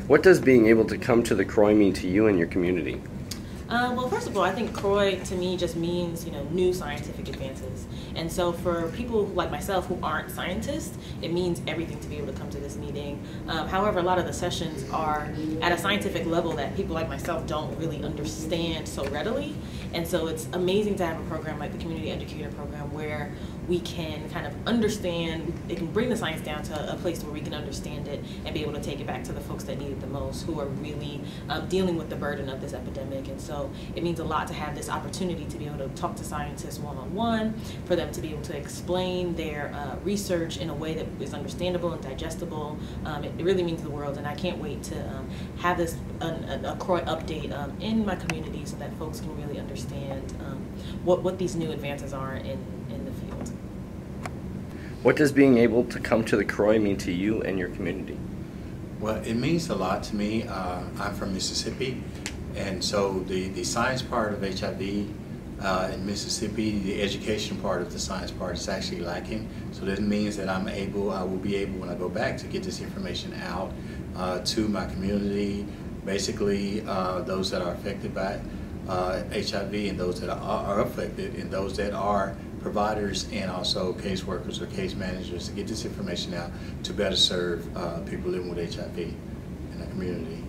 What does being able to come to the CROI mean to you and your community? Well, first of all, I think CROI to me just means, new scientific advances. And so for people like myself who aren't scientists, it means everything to be able to come to this meeting. However, a lot of the sessions are at a scientific level that people like myself don't really understand so readily. And so it's amazing to have a program like the Community Educator Program where we can kind of understand, it can bring the science down to a place where we can understand it and be able to take it back to the folks that need it the most, who are really dealing with the burden of this epidemic. And so it means a lot to have this opportunity to be able to talk to scientists one-on-one, for them to be able to explain their research in a way that is understandable and digestible. It really means the world, and I can't wait to have this a CROI update in my community so that folks can really understand what these new advances are in the field. What does being able to come to the CROI mean to you and your community? Well, it means a lot to me. I'm from Mississippi, and so the science part of HIV in Mississippi, the education part of the science part is actually lacking. So that means that I will be able, when I go back, to get this information out to my community, basically those that are affected by HIV and those that are affected, and those that are providers and also caseworkers or case managers, to get this information out to better serve people living with HIV in the community.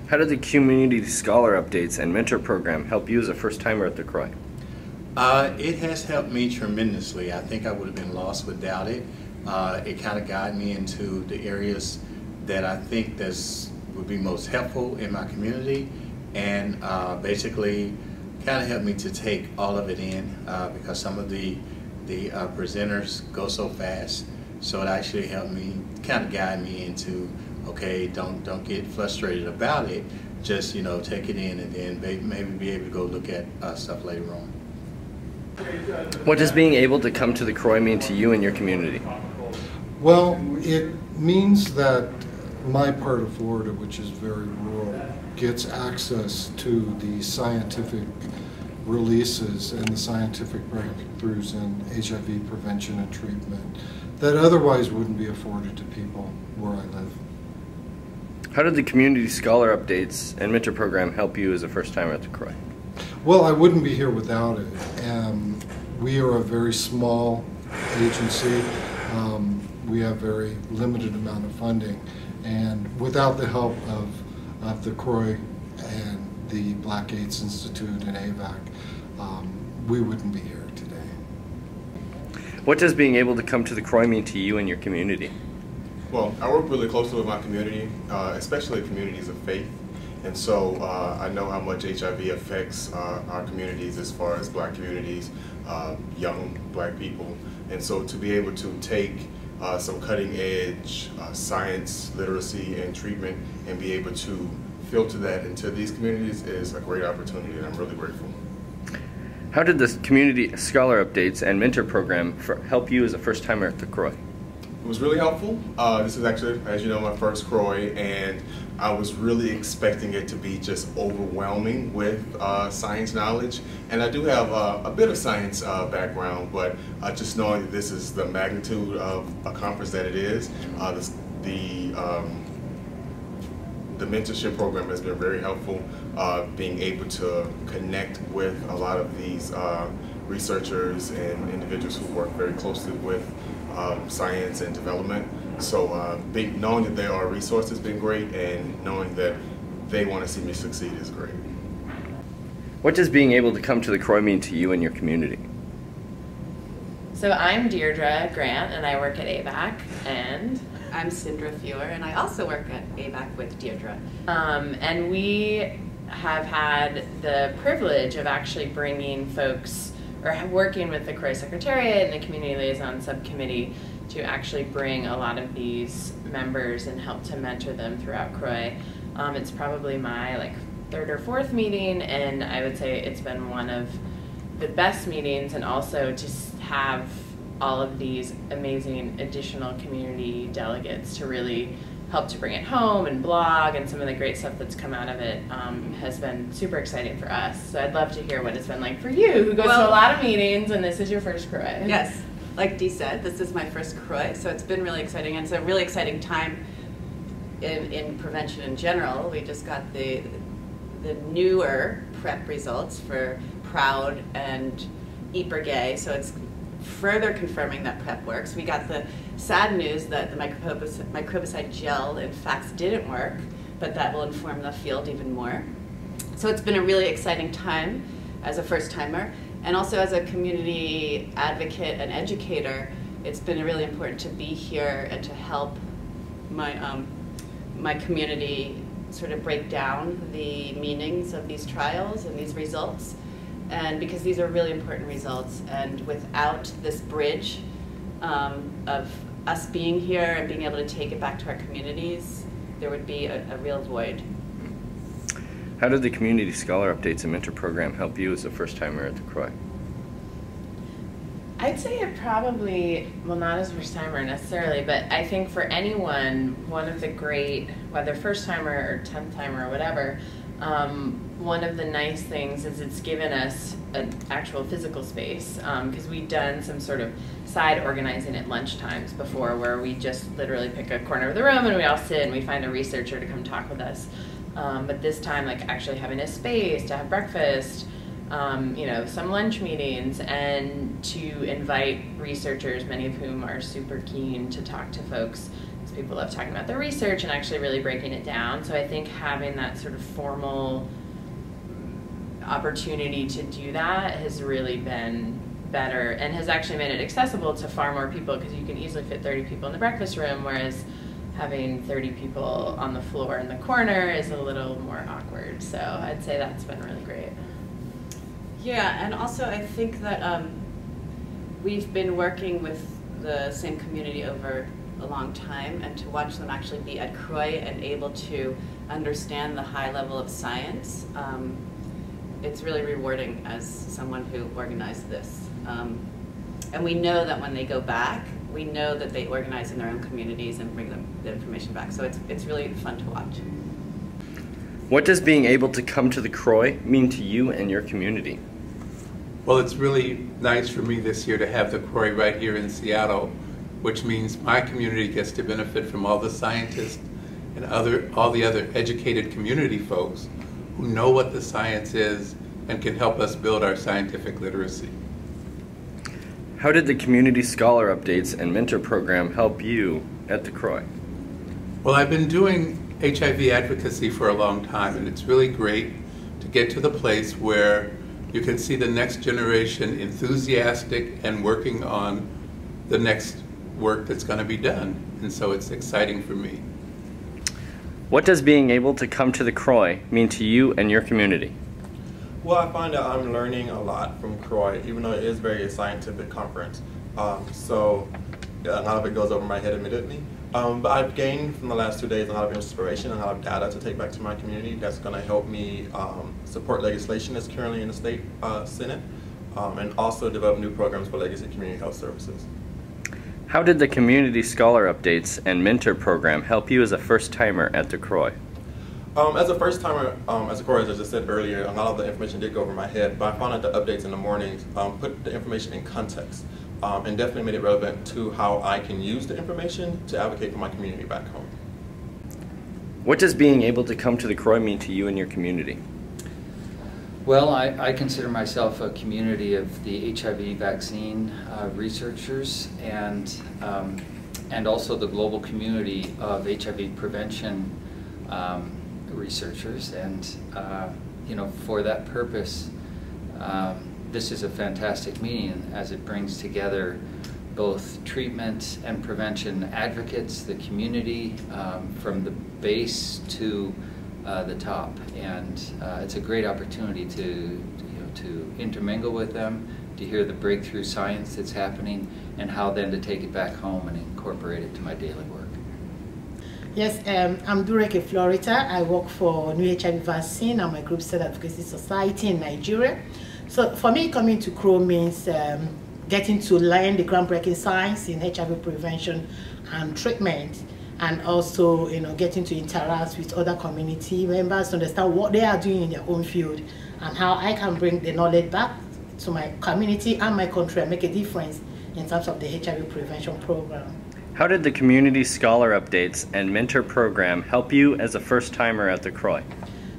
How did the Community Scholar Updates and Mentor Program help you as a first-timer at the CROI? It has helped me tremendously. I think I would have been lost without it. It kind of guided me into the areas that I think would be most helpful in my community, and basically kind of helped me to take all of it in because some of the presenters go so fast. So it actually helped me, kind of guide me into, okay, don't get frustrated about it. Just take it in, and then maybe be able to go look at stuff later on. What does being able to come to the CROI mean to you and your community? Well, it means that my part of Florida, which is very rural, gets access to the scientific releases and the scientific breakthroughs in HIV prevention and treatment that otherwise wouldn't be afforded to people where I live. How did the Community Scholar Updates and Mentor Program help you as a first-timer at the CROI? Well, I wouldn't be here without it. We are a very small agency. We have very limited amount of funding, and without the help of the CROI and the Black AIDS Institute and AVAC, we wouldn't be here today. What does being able to come to the CROI mean to you and your community? Well, I work really closely with my community, especially communities of faith. And so I know how much HIV affects our communities as far as Black communities, young Black people. And so to be able to take some cutting edge science, literacy, and treatment and be able to filter that into these communities is a great opportunity, and I'm really grateful. How did the Community Scholar Updates and Mentor Program help you as a first-timer at the CROI? It was really helpful. This is actually, as you know, my first CROI, and I was really expecting it to be just overwhelming with science knowledge. And I do have a bit of science background, but just knowing that this is the magnitude of a conference that it is, the mentorship program has been very helpful, being able to connect with a lot of these researchers and individuals who work very closely with science and development. So knowing that there are resources has been great, and knowing that they want to see me succeed is great. What does being able to come to the CROI mean to you and your community? So I'm Deirdre Grant, and I work at AVAC, and I'm Cindra Fuhr, and I also work at AVAC with Deirdre. And we have had the privilege of actually bringing folks, or working with the CROI Secretariat and the Community Liaison Subcommittee to actually bring a lot of these members and help to mentor them throughout CROI. It's probably my third or fourth meeting, and I would say it's been one of the best meetings, and also to have all of these amazing additional community delegates to really help to bring it home and blog, and some of the great stuff that's come out of it has been super exciting for us. So I'd love to hear what it's been like for you, who goes to a lot of meetings, and this is your first CROI. Yes, like Dee said, this is my first CROI, so it's been really exciting, and it's a really exciting time in prevention in general. We just got the newer PrEP results for PROUD and EPR-Gay, so it's further confirming that PrEP works. We got the sad news that the microbicide gel in fact didn't work, but that will inform the field even more. So it's been a really exciting time as a first-timer, and also as a community advocate and educator. It's been really important to be here and to help my community sort of break down the meanings of these trials and these results. And because these are really important results, and without this bridge of us being here and being able to take it back to our communities, there would be a real void. How did the Community Scholar Updates and Mentor Program help you as a first-timer at the CROI? I'd say it probably, well, not as a first-timer necessarily, but I think for anyone, one of the great, whether first-timer or 10th-timer or whatever, one of the nice things is it's given us an actual physical space, because we've done some sort of side organizing at lunch times before, where we just literally pick a corner of the room and we all sit and we find a researcher to come talk with us. But this time, like actually having a space to have breakfast, you know, some lunch meetings, and to invite researchers, many of whom are super keen to talk to folks. People love talking about their research and actually really breaking it down. So I think having that sort of formal opportunity to do that has really been better, and has actually made it accessible to far more people, because you can easily fit 30 people in the breakfast room, whereas having 30 people on the floor in the corner is a little more awkward. So I'd say that's been really great. Yeah, and also I think that we've been working with the same community over a long time, and to watch them actually be at CROI and able to understand the high level of science, it's really rewarding as someone who organized this. And we know that when they go back, we know that they organize in their own communities and bring them the information back. So it's really fun to watch. What does being able to come to the CROI mean to you and your community? Well, it's really nice for me this year to have the CROI right here in Seattle, which means my community gets to benefit from all the scientists and all the other educated community folks who know what the science is and can help us build our scientific literacy. How did the Community Scholar Updates and Mentor Program help you at the CROI? Well, I've been doing HIV advocacy for a long time, and it's really great to get to the place where you can see the next generation enthusiastic and working on the next work that's going to be done. And so it's exciting for me. What does being able to come to the CROI mean to you and your community? Well, I find that I'm learning a lot from CROI, even though it is very a scientific conference. So a lot of it goes over my head admittedly. But I've gained from the last 2 days a lot of inspiration and a lot of data to take back to my community that's going to help me support legislation that's currently in the state Senate, and also develop new programs for legacy community health services. How did the Community Scholar Updates and Mentor Program help you as a first-timer at the CROI? As a first-timer, as a CROI, as I just said earlier, a lot of the information did go over my head, but I found that the updates in the mornings put the information in context, and definitely made it relevant to how I can use the information to advocate for my community back home. What does being able to come to the CROI mean to you and your community? Well, I consider myself a community of the HIV vaccine researchers, and also the global community of HIV prevention researchers, and you know, for that purpose, this is a fantastic meeting as it brings together both treatment and prevention advocates, the community, from the base to the top, and it's a great opportunity to intermingle with them, to hear the breakthrough science that's happening, and how then to take it back home and incorporate it to my daily work. Yes, I'm Dureke Florita. I work for New HIV Vaccine. I'm a group State Advocacy Society in Nigeria. So for me, coming to CROI means getting to learn the groundbreaking science in HIV prevention and treatment, and also, getting to interact with other community members to understand what they are doing in their own field and how I can bring the knowledge back to my community and my country and make a difference in terms of the HIV prevention program. How did the Community Scholar Updates and Mentor Program help you as a first-timer at the CROI?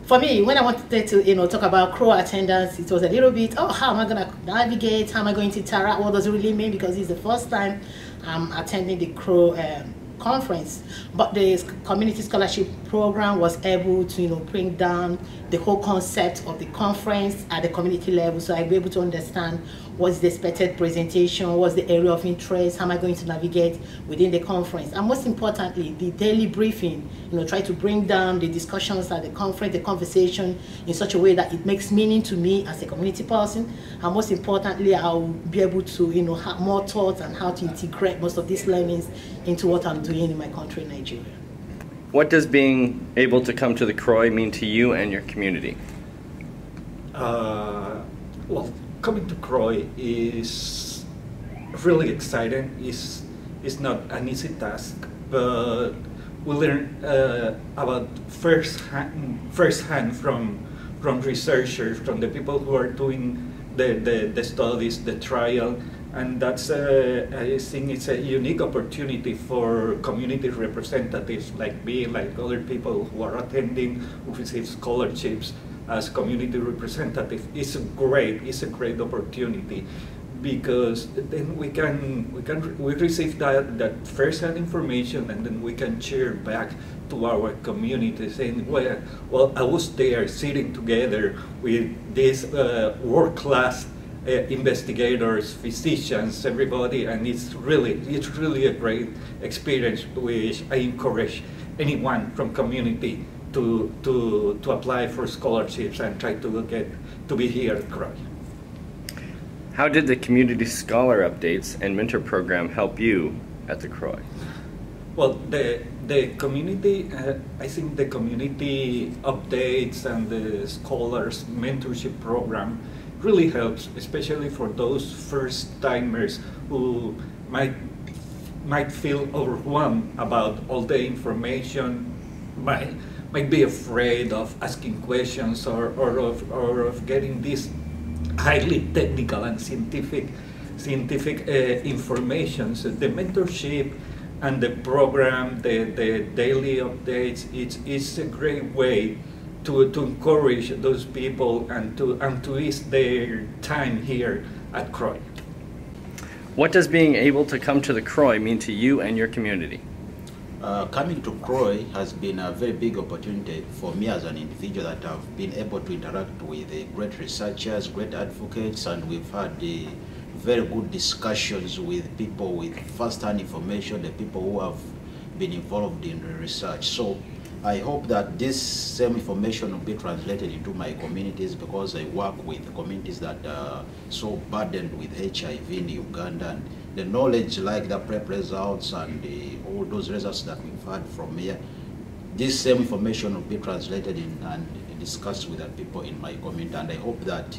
For me, when I wanted to talk about CROI attendance, it was a little bit, how am I going to navigate? How am I going to interact? What does it really mean? Because it's the first time I'm attending the CROI conference. But the community scholarship program was able to bring down the whole concept of the conference at the community level, so I'll be able to understand what's the expected presentation, what's the area of interest, how am I going to navigate within the conference, and most importantly, the daily briefing. Try to bring down the discussions at the conference, the conversation in such a way that it makes meaning to me as a community person, and most importantly, I'll be able to have more thoughts on how to integrate most of these learnings into what I'm doing in my country, Nigeria. What does being able to come to the CROI mean to you and your community? Well, coming to CROI is really exciting. It's not an easy task, but we learn about firsthand from researchers, from the people who are doing the studies, the trial, and that's I think it's a unique opportunity for community representatives like me, like other people who are attending, who receive scholarships as community representative. It's a great opportunity, because then we receive that first-hand information, and then we can share back to our community, saying, well, I was there sitting together with these world-class investigators, physicians, everybody, and it's really a great experience, which I encourage anyone from community to apply for scholarships and try to be here at CROI. How did the Community Scholar Updates and Mentor Program help you at the CROI? Well, the community, I think the community updates and the scholars mentorship program really helps, especially for those first-timers who might feel overwhelmed about all the information, might be afraid of asking questions or of getting this highly technical and scientific information. So the mentorship and the program, the daily updates, it's a great way to encourage those people and to ease their time here at CROI. What does being able to come to the CROI mean to you and your community? Coming to CROI has been a very big opportunity for me as an individual, that I've been able to interact with great researchers, great advocates, and we've had very good discussions with people with first-hand information, the people who have been involved in the research. So I hope that this same information will be translated into my communities, because I work with communities that are so burdened with HIV in Uganda, and the knowledge like the PrEP results and all those results that we've had from here, this same information will be translated in and discussed with the people in my community. And I hope that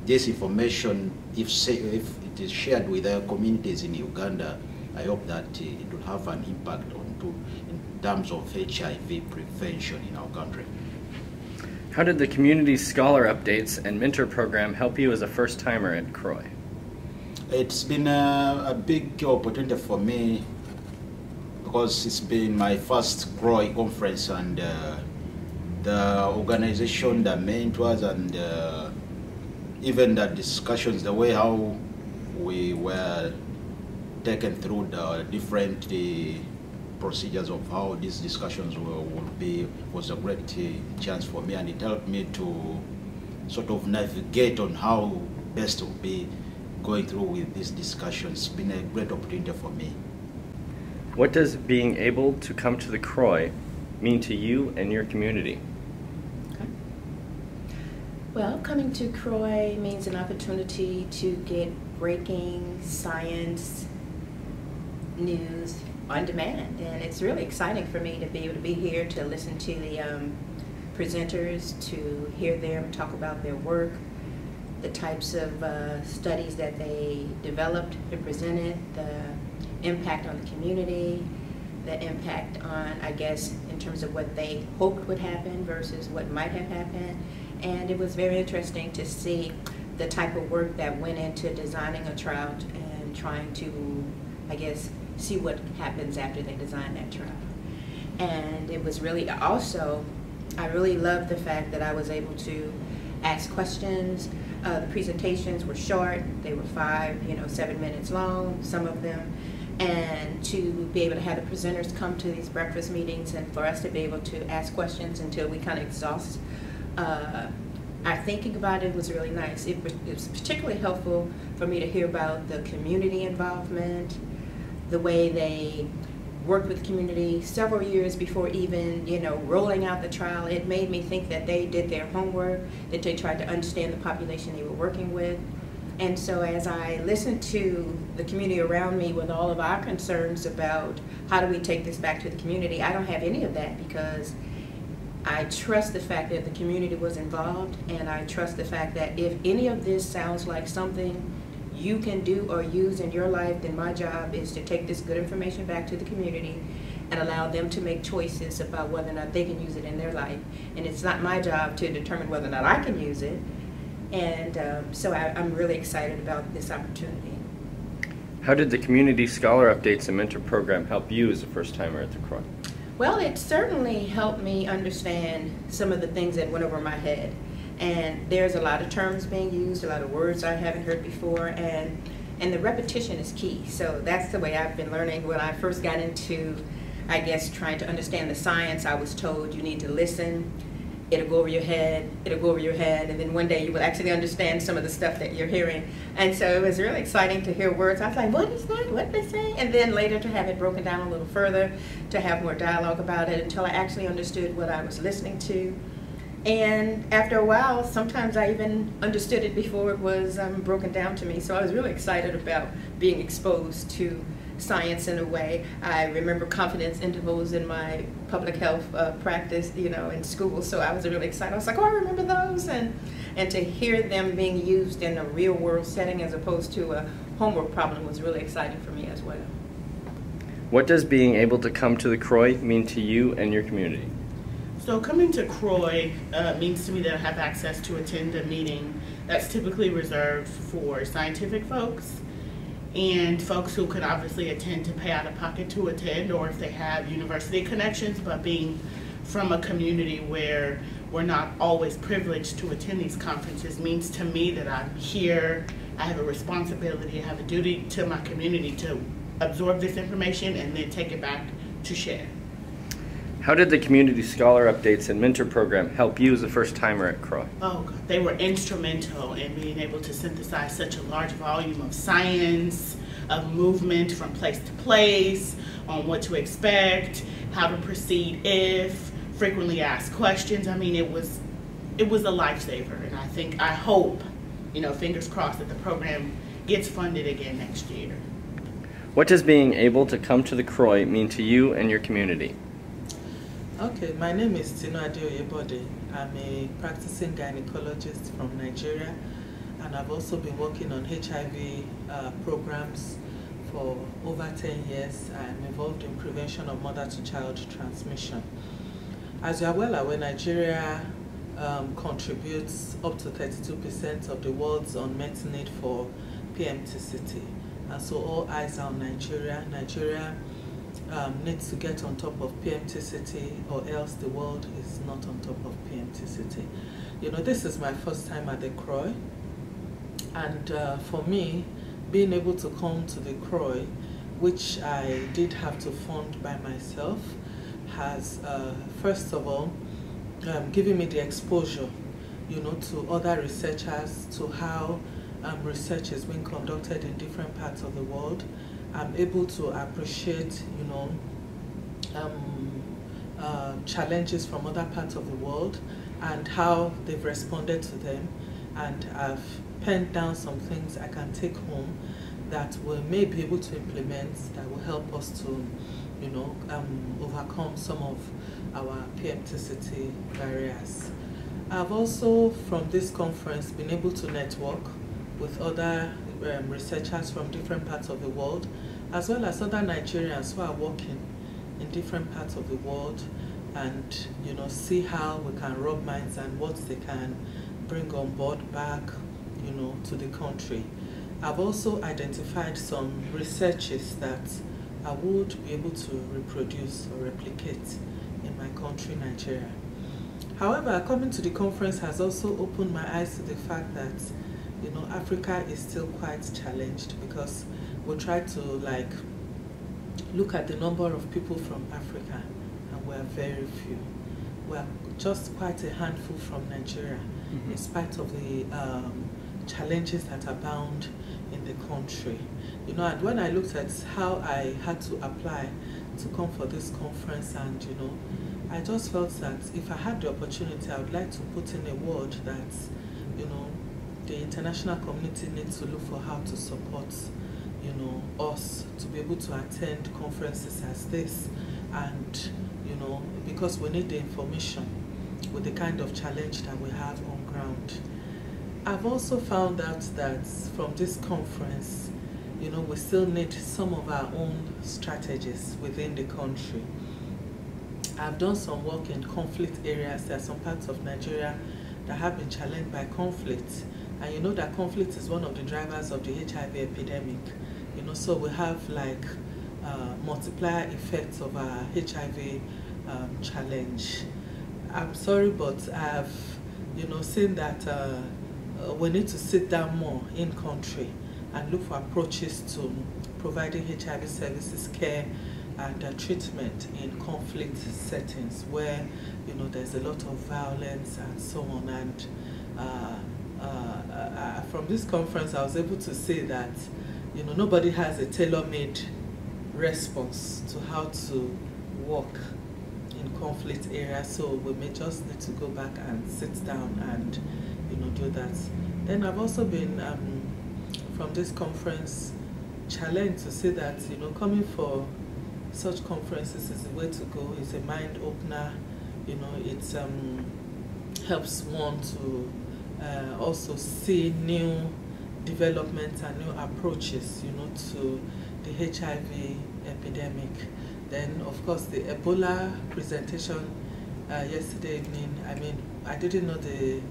this information, if it is shared with the communities in Uganda, I hope that it will have an impact in terms of HIV prevention in our country. How did the Community Scholar Updates and Mentor Program help you as a first-timer at CROI? It's been a big opportunity for me, because it's been my first CROI conference, and the organization, the mentors, and even the discussions, the way how we were taken through the different procedures of how these discussions would be, was a great chance for me, and it helped me to sort of navigate on how best to be going through with these discussions. It's been a great opportunity for me. What does being able to come to the CROI mean to you and your community? Well, coming to CROI means an opportunity to get breaking science news on demand, and it's really exciting for me to be able to be here to listen to the presenters, to hear them talk about their work, the types of studies that they developed and presented, the impact on the community, the impact on, I guess, in terms of what they hoped would happen versus what might have happened. And it was very interesting to see the type of work that went into designing a trout and trying to, I guess, see what happens after they design that trout. And it was really also, I really loved the fact that I was able to ask questions. The presentations were short. They were 7 minutes long, some of them. And to be able to have the presenters come to these breakfast meetings and for us to be able to ask questions until we kind of exhaust our thinking about it was really nice. It was particularly helpful for me to hear about the community involvement, the way they worked with the community several years before even, rolling out the trial. It made me think that they did their homework, that they tried to understand the population they were working with. And so as I listened to the community around me with all of our concerns about how do we take this back to the community, I don't have any of that because I trust the fact that the community was involved, and I trust the fact that if any of this sounds like something you can do or use in your life, then my job is to take this good information back to the community and allow them to make choices about whether or not they can use it in their life. And it's not my job to determine whether or not I can use it. And so I'm really excited about this opportunity. How did the Community Scholar Updates and Mentor Program help you as a first-timer at the CROI? Well, it certainly helped me understand some of the things that went over my head. And there's a lot of terms being used, a lot of words I haven't heard before, and the repetition is key. So that's the way I've been learning. When I first got into, I guess, trying to understand the science, I was told you need to listen, it'll go over your head, and then one day you will actually understand some of the stuff that you're hearing. And so it was really exciting to hear words. I was like, what is that? What did they say? And then later to have it broken down a little further, to have more dialogue about it until I actually understood what I was listening to. And after a while, sometimes I even understood it before it was broken down to me. So I was really excited about being exposed to science in a way. I remember confidence intervals in my public health practice, in school. So I was really excited. I was like, oh, I remember those. And to hear them being used in a real world setting as opposed to a homework problem was really exciting for me as well. What does being able to come to the CROI mean to you and your community? So coming to CROI means to me that I have access to attend a meeting that's typically reserved for scientific folks and folks who could obviously attend to pay out of pocket to attend, or if they have university connections, but being from a community where we're not always privileged to attend these conferences means to me that I'm here, I have a responsibility, I have a duty to my community to absorb this information and then take it back to share. How did the Community Scholar Updates and Mentor Program help you as a first-timer at CROI? Oh, God. They were instrumental in being able to synthesize such a large volume of science, of movement from place to place, on what to expect, how to proceed if, frequently asked questions. I mean, it was a lifesaver, and I hope, fingers crossed, that the program gets funded again next year. What does being able to come to the CROI mean to you and your community? Okay, my name is Tino Adeoyebode. I'm a practicing gynecologist from Nigeria, and I've also been working on HIV programs for over 10 years. I'm involved in prevention of mother-to-child transmission. As you are well aware, Nigeria contributes up to 32% of the world's unmet need for PMTCT. And so all eyes are on Nigeria. Nigeria needs to get on top of PMTCT, or else the world is not on top of PMTCT. This is my first time at the CROI, and for me, being able to come to the CROI, which I did have to fund by myself, has first of all given me the exposure, to other researchers, to how research is being conducted in different parts of the world. I'm able to appreciate, challenges from other parts of the world and how they've responded to them. And I've penned down some things I can take home that we may be able to implement that will help us to, overcome some of our PMTCT barriers. I've also, from this conference, been able to network with other researchers from different parts of the world, as well as other Nigerians who are working in different parts of the world and, you know, see how we can rub minds and what they can bring on board back, you know, to the country. I've also identified some researches that I would be able to reproduce or replicate in my country, Nigeria. However, coming to the conference has also opened my eyes to the fact that, you know, Africa is still quite challenged, because we try to like look at the number of people from Africa and we are very few. We are just quite a handful from Nigeria, in spite of the challenges that abound in the country. You know, and when I looked at how I had to apply to come for this conference, and you know, I just felt that if I had the opportunity, I would like to put in a word that, you know, the international community needs to look for how to support, you know, us to be able to attend conferences as this, and you know, because we need the information with the kind of challenge that we have on ground. I've also found out that from this conference, you know, we still need some of our own strategies within the country. I've done some work in conflict areas. There are some parts of Nigeria that have been challenged by conflict. And you know that conflict is one of the drivers of the HIV epidemic. You know, so we have like multiplier effects of our HIV challenge. I'm sorry, but I've, you know, seen that we need to sit down more in country and look for approaches to providing HIV services, care, and treatment in conflict settings where, you know, there's a lot of violence and so on. And from this conference, I was able to see that, you know, nobody has a tailor-made response to how to work in conflict areas. So we may just need to go back and sit down and, you know, do that. Then I've also been from this conference challenged to see that, you know, coming for such conferences is the way to go. It's a mind opener. You know, it helps one to also see new developments and new approaches, you know, to the HIV epidemic. Then, of course, the Ebola presentation yesterday evening. I mean, I didn't know the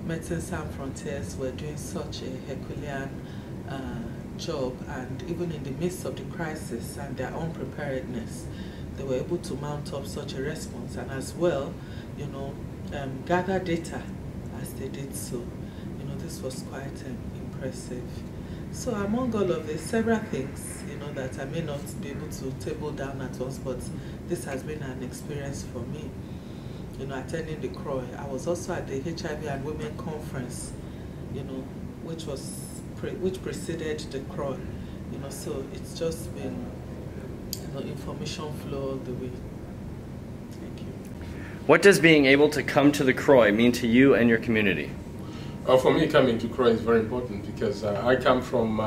Medicine Sans Frontiers were doing such a Herculean job, and even in the midst of the crisis and their unpreparedness, they were able to mount up such a response, and as well, you know, gather data as they did so. You know, this was quite impressive. So among all of this, several things, you know, that I may not be able to table down at once, but this has been an experience for me. You know, attending the CROI. I was also at the HIV and Women Conference, you know, which preceded the CROI. You know, so it's just been, you know, information flow all the way. Thank you. What does being able to come to the CROI mean to you and your community? For me, coming to CROI is very important because I come from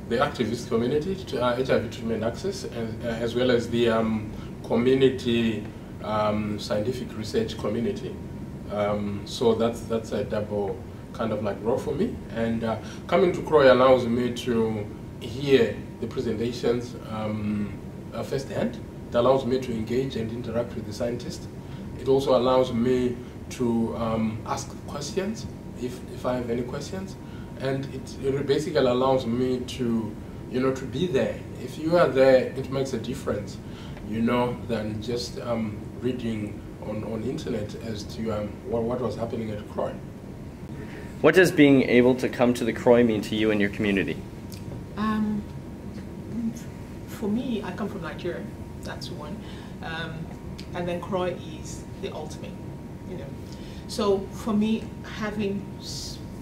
the activist community, to HIV treatment access, as well as the community scientific research community. So that's a double kind of like role for me. And coming to CROI allows me to hear the presentations firsthand. It allows me to engage and interact with the scientists. It also allows me to ask questions if I have any questions, and it basically allows me to, you know, to be there. If you are there, it makes a difference, you know, than just reading on internet as to what was happening at CROI. What does being able to come to the CROI mean to you and your community? For me, I come from Nigeria. That's one, and then CROI is the ultimate, you know. So for me, having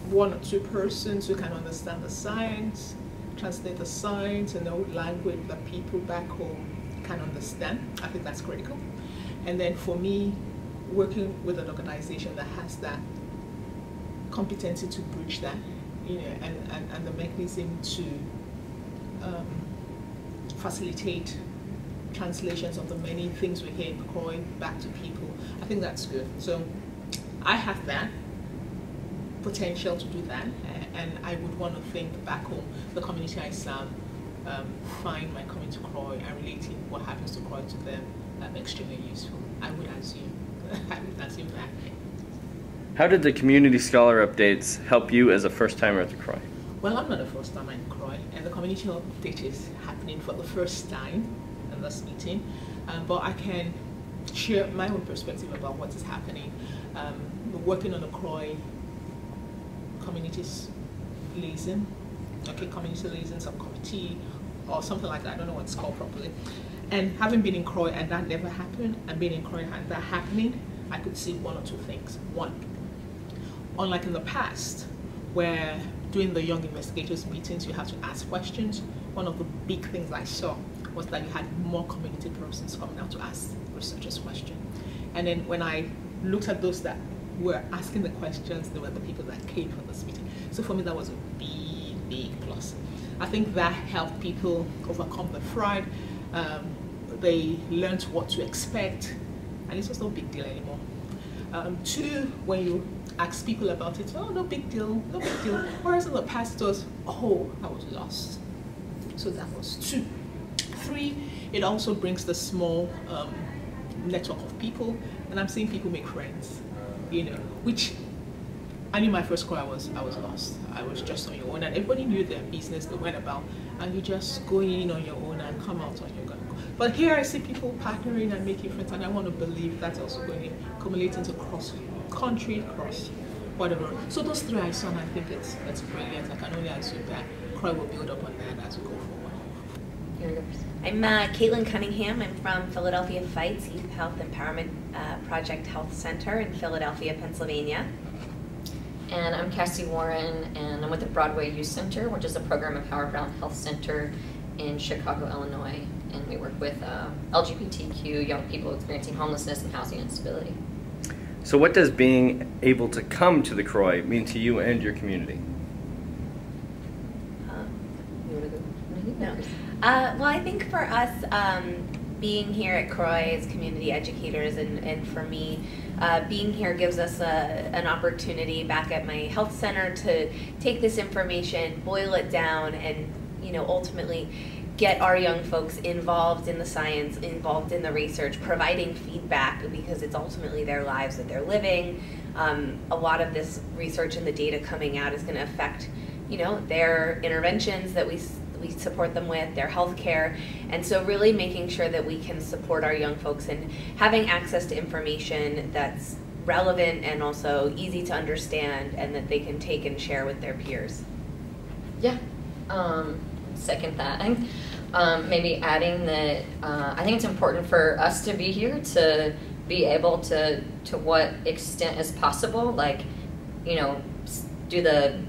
one or two persons who can understand the science, translate the science, and know language that people back home can understand, I think that's critical. And then for me, working with an organization that has that competency to bridge that, you know, and the mechanism to facilitate translations of the many things we hear in CROI back to people, I think that's good. So I have that potential to do that, and I would want to think back home, the community I serve, find my coming to CROI and relating what happens to CROI to them extremely useful. I would assume. I would assume that. How did the community scholar updates help you as a first-timer at the CROI? Well, I'm not a first timer in CROI, and the community update is happening for the first time in this meeting. But I can share my own perspective about what is happening. Working on the CROI communities liaison, community liaison subcommittee, or something like that. I don't know what it's called properly. And having been in CROI and that never happened, and being in CROI and that happening, I could see one or two things. One, unlike in the past, where during the young investigators meetings you have to ask questions, one of the big things I saw was that you had more community persons coming out to ask researchers questions. And then when I looked at those that were asking the questions, they were the people that came for this meeting. So for me, that was a big, big plus. I think that helped people overcome the fright. They learned what to expect, and it was no big deal anymore. Two, when you ask people about it, oh, no big deal, no big deal. Whereas in the past it was, oh, I was lost. So that was two. Three, it also brings the small network of people, and I'm seeing people make friends, you know, which I knew my first call, I was lost. I was just on your own, and everybody knew their business they went about, and you just go in on your own and come out on your own. But here I see people partnering and making friends, and I want to believe that's also going to accumulate into cross-country, cross whatever. So those three I saw, and I think it's brilliant. I can only assume that CROI will build up on that as we go forward. Here we go. I'm Caitlin Cunningham. I'm from Philadelphia Fights Youth Health Empowerment Project Health Center in Philadelphia, Pennsylvania. And I'm Cassie Warren, and I'm with the Broadway Youth Center, which is a program of Howard Brown Health Center in Chicago, Illinois. And we work with LGBTQ young people experiencing homelessness and housing instability. So what does being able to come to the CROI mean to you and your community? You want to go? No. Well, I think for us, being here at CROI as community educators, and for me, being here gives us an opportunity back at my health center to take this information, boil it down, and ultimately get our young folks involved in the science, involved in the research, providing feedback, because it's ultimately their lives that they're living. A lot of this research and the data coming out is going to affect, their interventions that we support them with, their health care, and so really making sure that we can support our young folks in having access to information that's relevant and also easy to understand, and that they can take and share with their peers. Yeah, second that. I think maybe adding that I think it's important for us to be here to be able to what extent as possible, do the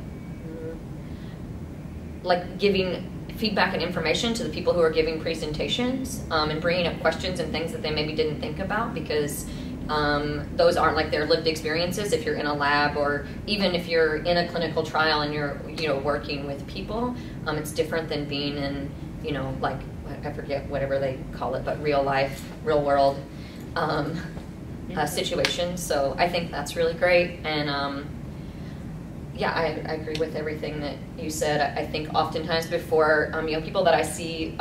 giving feedback and information to the people who are giving presentations, and bringing up questions and things that they maybe didn't think about, because those aren't their lived experiences. If you're in a lab, or even if you're in a clinical trial and you're working with people, it's different than being in I forget whatever they call it, but real life, real world situations. So I think that's really great, and yeah, I agree with everything that you said. I think oftentimes before people that I see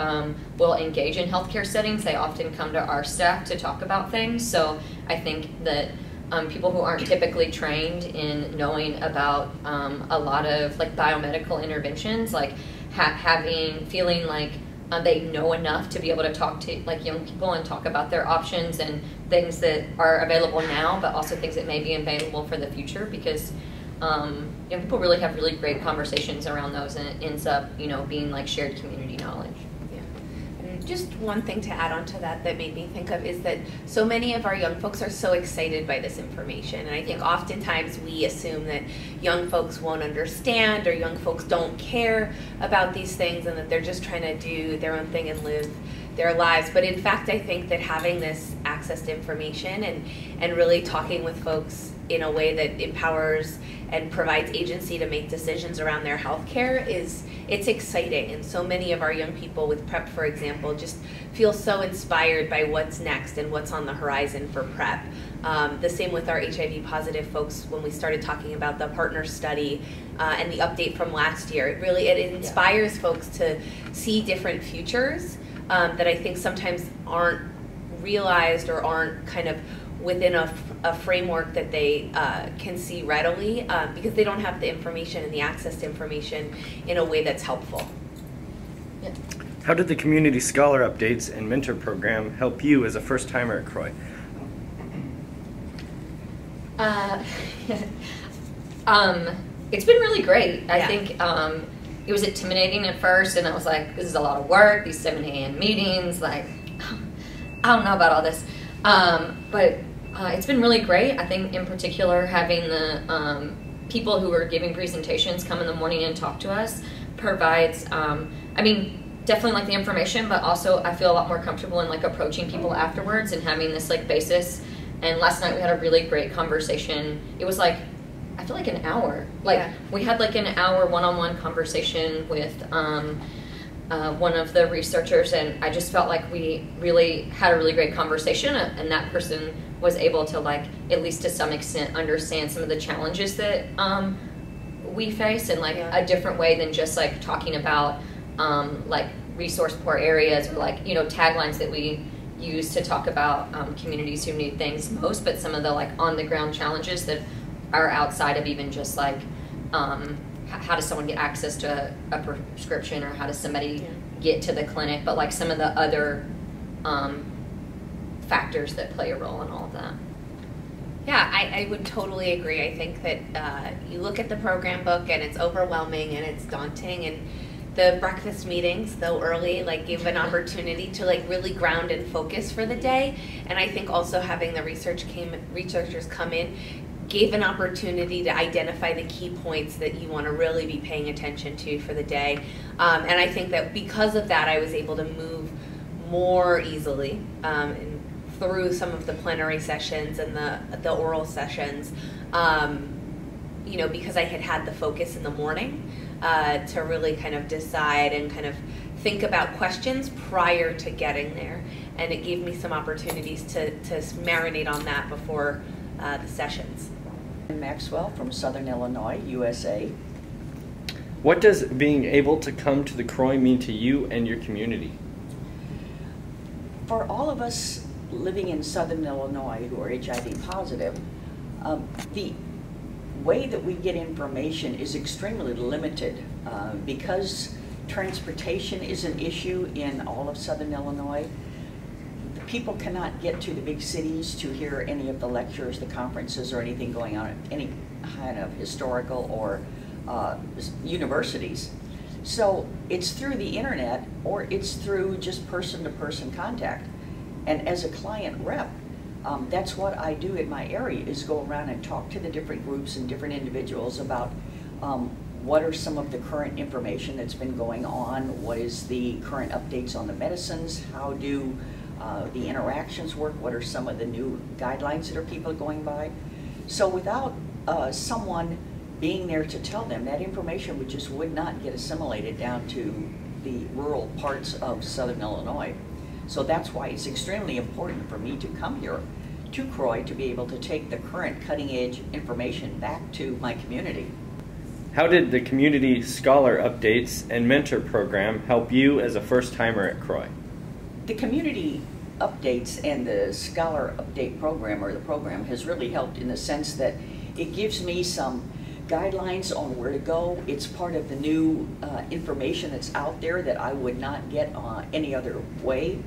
will engage in healthcare settings, they often come to our staff to talk about things. So I think that people who aren't typically trained in knowing about a lot of biomedical interventions, feeling like they know enough to be able to talk to young people and talk about their options and things that are available now, but also things that may be available for the future, because young people really have really great conversations around those, and it ends up, being shared community knowledge. Yeah. And just one thing to add on to that made me think of is that so many of our young folks are so excited by this information, and I think oftentimes we assume that young folks won't understand, or young folks don't care about these things, and that they're just trying to do their own thing and live their lives. But in fact, I think that having this access to information and really talking with folks in a way that empowers and provides agency to make decisions around their healthcare it's exciting. And so many of our young people with PrEP, for example, just feel so inspired by what's next and what's on the horizon for PrEP. The same with our HIV positive folks when we started talking about the partner study and the update from last year. It inspires folks to see different futures that I think sometimes aren't realized or aren't kind of within a framework that they can see readily because they don't have the information and the access to information in a way that's helpful. Yeah. How did the Community Scholar Updates and Mentor Program help you as a first-timer at CROI? It's been really great. I think it was intimidating at first, and I was like, this is a lot of work, these 7 a.m. meetings, like, I don't know about all this. But it's been really great. I think in particular having the people who are giving presentations come in the morning and talk to us provides, I mean, definitely like the information, but also I feel a lot more comfortable in like approaching people afterwards and having this like basis. And last night we had a really great conversation. It was like, I feel like an hour. Like we had like an hour one-on-one conversation with one of the researchers, and I just felt like we really had a really great conversation, and that person was able to like, at least to some extent, understand some of the challenges that we face in like a different way than just like talking about like resource poor areas or like, you know, taglines that we use to talk about communities who need things most, but some of the like on the ground challenges that are outside of even just like how does someone get access to a prescription, or how does somebody get to the clinic, but like some of the other factors that play a role in all of that. Yeah, I would totally agree. I think that you look at the program book and it's overwhelming and it's daunting, and the breakfast meetings, though early, like give an opportunity to like really ground and focus for the day. And I think also having the researchers come in gave an opportunity to identify the key points that you want to really be paying attention to for the day. And I think that because of that, I was able to move more easily and through some of the plenary sessions and the oral sessions, you know, because I had the focus in the morning to really kind of decide and kind of think about questions prior to getting there. And it gave me some opportunities to marinate on that before the sessions. Maxwell from Southern Illinois, USA. What does being able to come to the CROI mean to you and your community? For all of us living in Southern Illinois who are HIV positive, the way that we get information is extremely limited because transportation is an issue in all of Southern Illinois. People cannot get to the big cities to hear any of the lectures, the conferences, or anything going on at any kind of historical or universities. So it's through the internet, or it's through just person-to-person contact. And as a client rep, that's what I do in my area, is go around and talk to the different groups and different individuals about what are some of the current information that's been going on, what is the current updates on the medicines, how do the interactions work, what are some of the new guidelines that are people going by. So without someone being there to tell them, that information would not get assimilated down to the rural parts of Southern Illinois. So that's why it's extremely important for me to come here to CROI to be able to take the current cutting edge information back to my community. How did the Community Scholar Updates and Mentor Program help you as a first-timer at CROI? The Community Updates and the Scholar Update Program, or the program, has really helped in the sense that it gives me some guidelines on where to go. It's part of the new information that's out there that I would not get any other way.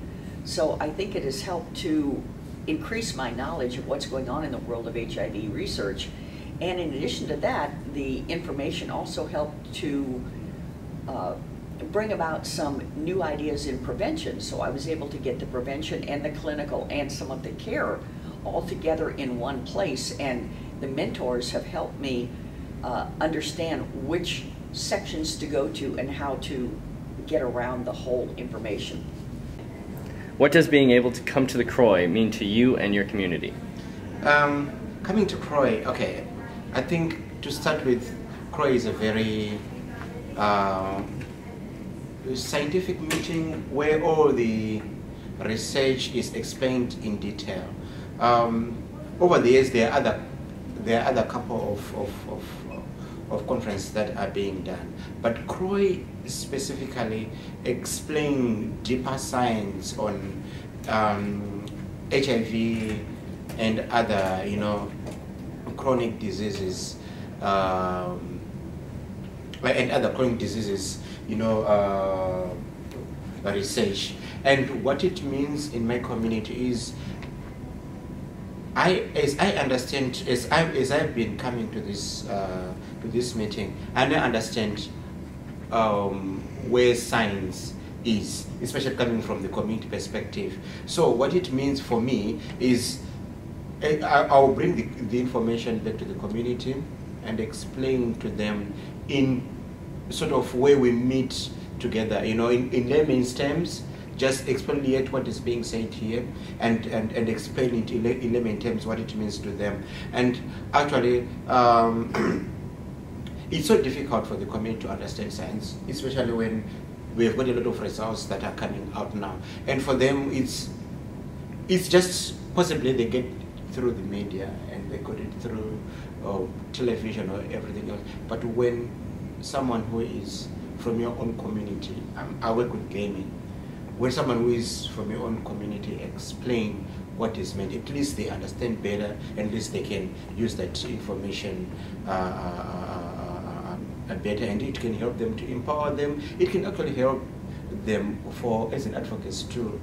So I think it has helped to increase my knowledge of what's going on in the world of HIV research. And in addition to that, the information also helped to bring about some new ideas in prevention. So I was able to get the prevention and the clinical and some of the care all together in one place. And the mentors have helped me understand which sections to go to and how to get around the whole information. What does being able to come to the CROI mean to you and your community? Coming to CROI, okay, I think to start with, CROI is a very scientific meeting where all the research is explained in detail. Over the years, there are other couple of conferences that are being done, but CROI specifically explain deeper science on HIV and other, chronic diseases, and other chronic diseases, research. And what it means in my community is, as I've been coming to this meeting, I now understand where science is, especially coming from the community perspective. So what it means for me is, I'll bring the information back to the community and explain to them in sort of where we meet together, in layman's terms, just explain what is being said here and explain it in layman's terms what it means to them. And actually, it's so difficult for the community to understand science, especially when we have got a lot of results that are coming out now. And for them, it's just possibly they get through the media and they got it through television or everything else. But when someone who is from your own community, I work with gaming, when someone who is from your own community explain what is meant, at least they understand better, and at least they can use that information better, and it can help them to empower them. It can actually help them as an advocate to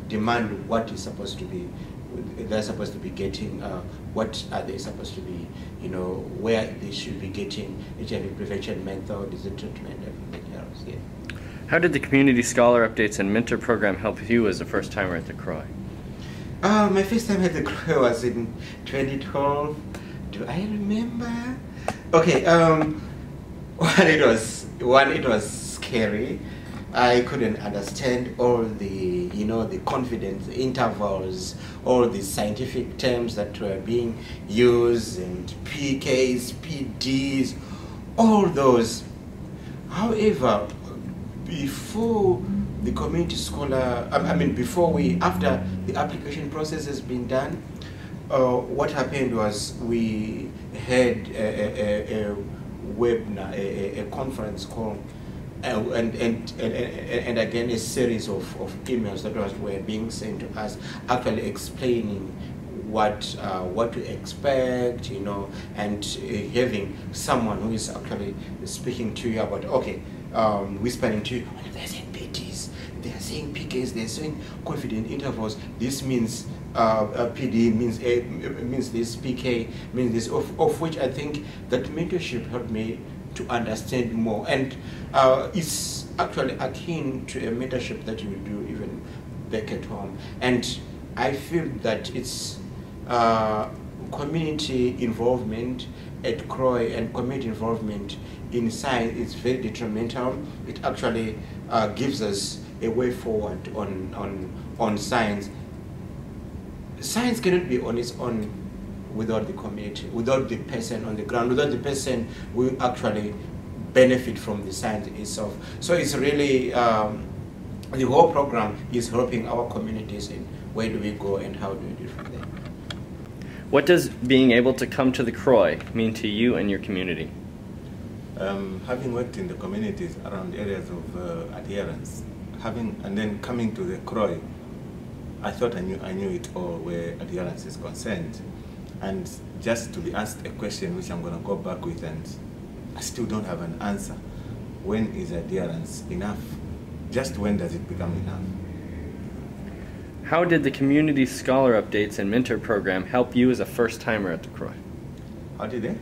demand what is supposed to be, they're supposed to be getting, what are they supposed to be, where they should be getting HIV prevention method, disease treatment, everything else. Yeah. How did the Community Scholar Updates and Mentor Program help you as a first-timer at the CROI? My first time at the CROI was in 2012. Do I remember? Okay, it was scary. I couldn't understand all the, the confidence intervals, all the scientific terms that were being used, and PKs, PDs, all those. However, before the community scholar, after the application process has been done, what happened was we had a webinar, a conference call, and again a series of emails that were being sent to us, actually explaining what to expect, and having someone who is actually speaking to you about, okay, whispering to you, they're saying PTs, they're saying PKs, they're saying confident intervals. This means PD means this, PK means this, of which I think that mentorship helped me to understand more, and it's actually akin to a mentorship that you do even back at home. And I feel that it's community involvement at CROI and community involvement in science is very detrimental. It actually gives us a way forward on science. Science cannot be on its own without the community, without the person on the ground, without the person who actually benefit from the science itself. So it's really, the whole program is helping our communities in where do we go and how do we do from there. What does being able to come to the CROI mean to you and your community? Having worked in the communities around areas of adherence, and then coming to the CROI, I thought I knew it all where adherence is concerned. And just to be asked a question which I'm going to go back with, and I still don't have an answer. When is adherence enough? Just when does it become enough? How did the Community Scholar Updates and Mentor Program help you as a first-timer at the CROI? How did they?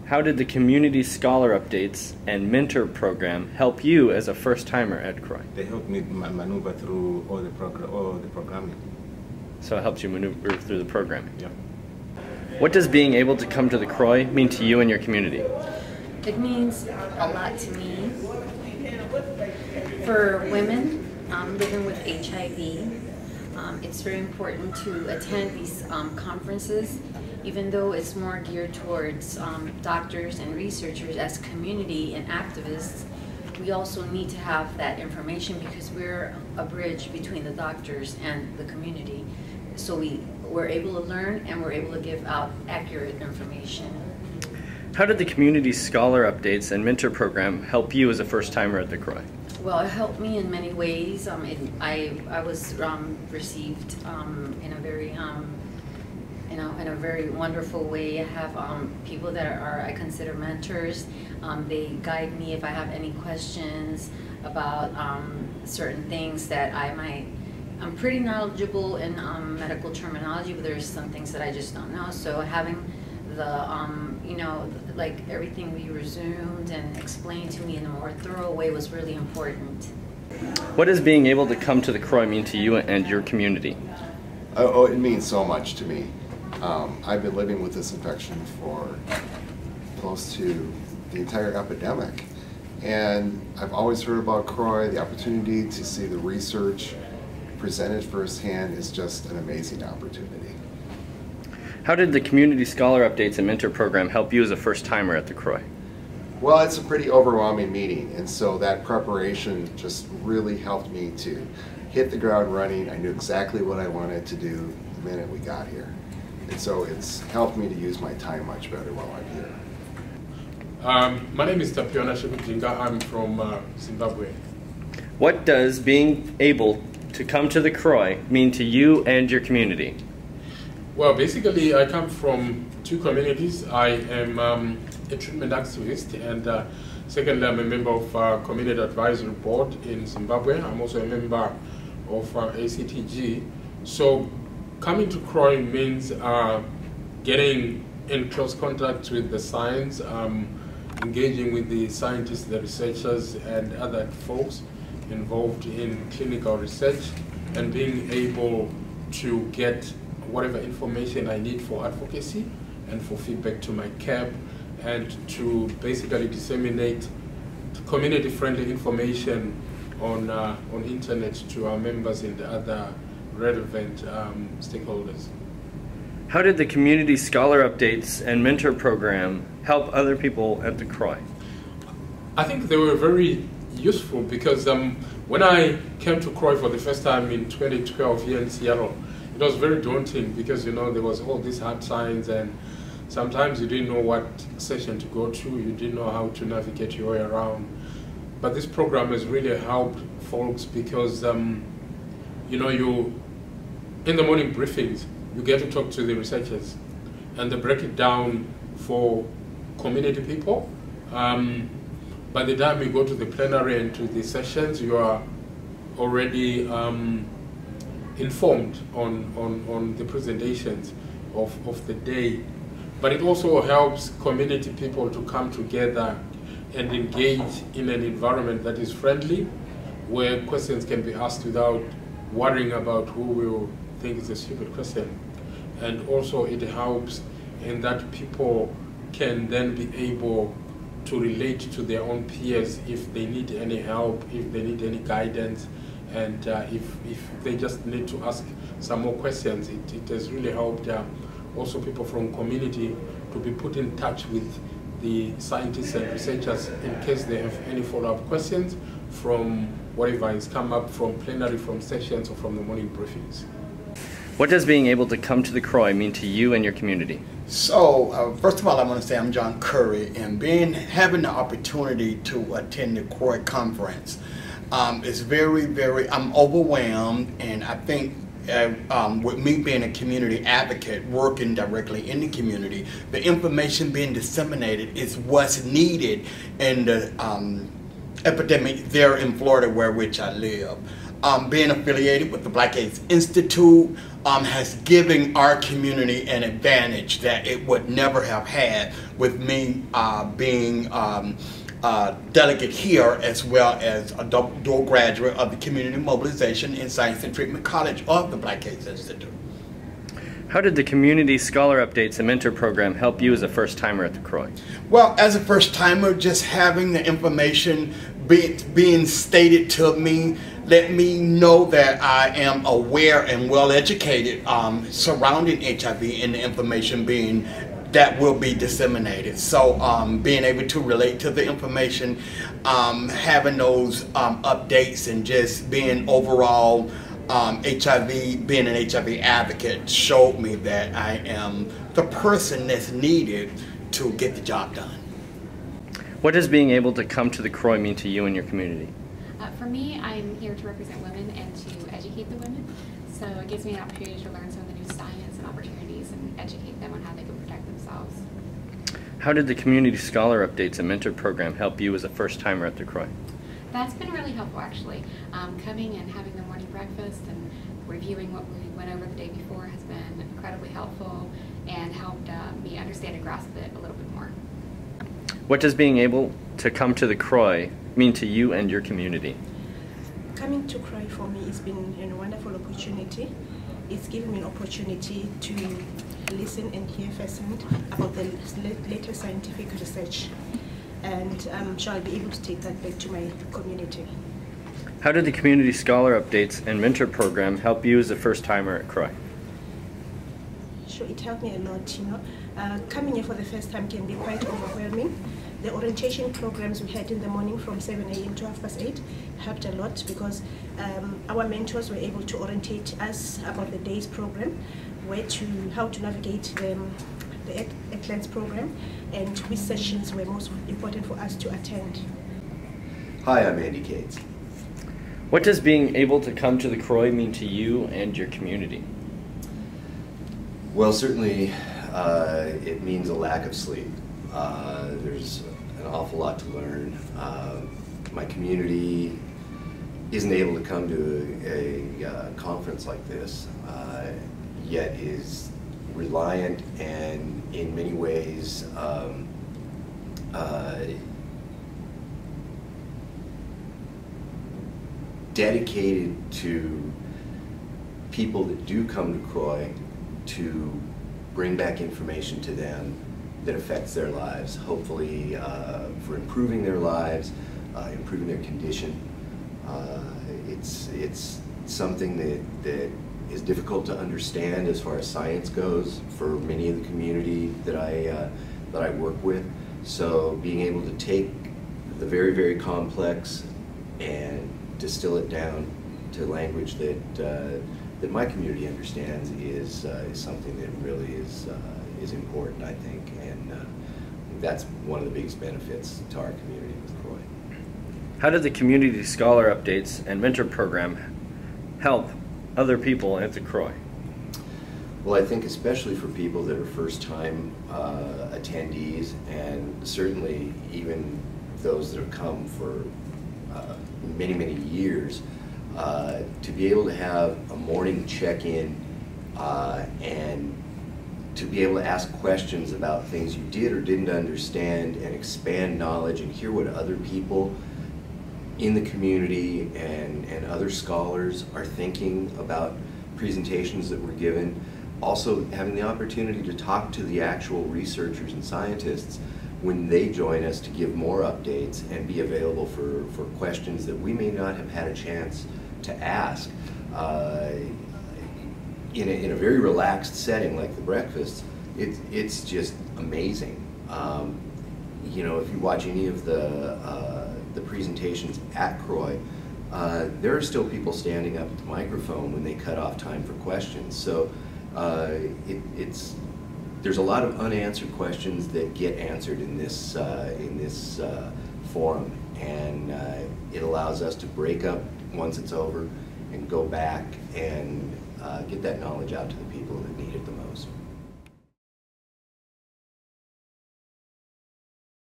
How did the Community Scholar Updates and Mentor Program help you as a first-timer at CROI? They helped me maneuver through all the programming. So it helps you maneuver through the programming? Yeah. What does being able to come to the CROI mean to you and your community? It means a lot to me. For women living with HIV, it's very important to attend these conferences even though it's more geared towards doctors and researchers, as community and activists, we also need to have that information because we're a bridge between the doctors and the community. So we're able to learn and we're able to give out accurate information. How did the Community Scholar Updates and Mentor Program help you as a first-timer at the CROI? Well, it helped me in many ways. I was received in a very in a very wonderful way. I have people that are I consider mentors. They guide me if I have any questions about certain things that I'm pretty knowledgeable in medical terminology, but there's some things that I just don't know. So having the like everything be resumed and explained to me in a more thorough way was really important. What does being able to come to the CROI mean to you and your community? Oh, it means so much to me. I've been living with this infection for close to the entire epidemic. And I've always heard about CROI. The opportunity to see the research presented firsthand is just an amazing opportunity. How did the Community Scholar Updates and Mentor Program help you as a first-timer at the CROI? Well, it's a pretty overwhelming meeting, and so that preparation just really helped me to hit the ground running. I knew exactly what I wanted to do the minute we got here. And so it's helped me to use my time much better while I'm here. My name is Tapiona Shekujinga. I'm from Zimbabwe. What does being able to come to the CROI mean to you and your community? Well, basically, I come from two communities. I am a treatment activist, and secondly, I'm a member of Community Advisory Board in Zimbabwe. I'm also a member of ACTG. So coming to CROI means getting in close contact with the science, engaging with the scientists, the researchers, and other folks involved in clinical research, and being able to get whatever information I need for advocacy and for feedback to my CAB, and to basically disseminate community-friendly information on internet to our members and other relevant stakeholders. How did the Community Scholar Updates and Mentor Program help other people at the CROI? I think they were very useful because when I came to CROI for the first time in 2012 here in Seattle, it was very daunting because, you know, there was all these hard science, and sometimes you didn't know what session to go to, you didn't know how to navigate your way around. But this program has really helped folks because, you know, in the morning briefings, you get to talk to the researchers, and they break it down for community people. By the time you go to the plenary and to the sessions, you are already informed on the presentations of the day. But it also helps community people to come together and engage in an environment that is friendly, where questions can be asked without worrying about who will think it's a stupid question. And also it helps in that people can then be able to relate to their own peers if they need any help, if they need any guidance, and if they just need to ask some more questions. It has really helped also people from community to be put in touch with the scientists and researchers in case they have any follow-up questions from whatever has come up from plenary, from sessions, or from the morning briefings. What does being able to come to the CROI mean to you and your community? So, first of all, I want to say I'm John Curry, and having the opportunity to attend the CROI conference is I'm overwhelmed, and I think with me being a community advocate, working directly in the community, the information being disseminated is what's needed in the epidemic there in Florida, which I live. Being affiliated with the Black AIDS Institute has given our community an advantage that it would never have had with me being delegate here, as well as a dual graduate of the Community Mobilization and Science and Treatment College of the Black AIDS Institute. How did the Community Scholar Updates and Mentor Program help you as a first-timer at the CROI? Well, as a first-timer, just having the information being stated to me let me know that I am aware and well educated surrounding HIV and the information that will be disseminated. So being able to relate to the information, having those updates, and just being overall being an HIV advocate showed me that I am the person that's needed to get the job done. What does being able to come to the CROI mean to you and your community? For me, I'm here to represent women and to educate the women. So it gives me an opportunity to learn some of the new science and opportunities and educate them on how they can protect themselves. How did the Community Scholar Updates and Mentor Program help you as a first-timer at the CROI? That's been really helpful, actually. Coming and having the morning breakfast and reviewing what we went over the day before has been incredibly helpful and helped me understand and grasp it a little bit more. What does being able to come to the CROI mean to you and your community? Coming to CROI for me has been a wonderful opportunity. It's given me an opportunity to listen and hear firsthand about the latest scientific research, and I'm sure I'll be able to take that back to my community. How did the Community Scholar Updates and Mentor Program help you as a first-timer at CROI? Sure, it helped me a lot, you know. Coming here for the first time can be quite overwhelming. The orientation programs we had in the morning from 7 a.m. to 8:30 helped a lot, because our mentors were able to orientate us about the day's program, how to navigate the excellence program, and which sessions were most important for us to attend. Hi, I'm Andy Cates. What does being able to come to the CROI mean to you and your community? Well, certainly it means a lack of sleep. There's an awful lot to learn. My community isn't able to come to a conference like this, yet is reliant and in many ways dedicated to people that do come to CROI to bring back information to them that affects their lives, hopefully for improving their lives, improving their condition. It's something that is difficult to understand as far as science goes for many of the community that I work with. So being able to take the very, very complex and distill it down to language that my community understands is something that really is important, I think, and that's one of the biggest benefits to our community with CROI. How did the Community Scholar Updates and Mentor Program help other people at the CROI? Well, I think especially for people that are first-time attendees, and certainly even those that have come for many, many years, to be able to have a morning check-in and to be able to ask questions about things you did or didn't understand and expand knowledge and hear what other people in the community and other scholars are thinking about presentations that were given. Also having the opportunity to talk to the actual researchers and scientists when they join us to give more updates and be available for questions that we may not have had a chance to ask. In a very relaxed setting like the breakfast, it's just amazing. You know, if you watch any of the presentations at CROI, there are still people standing up at the microphone when they cut off time for questions. So there's a lot of unanswered questions that get answered in this forum, and it allows us to break up once it's over and go back and get that knowledge out to the people that need it the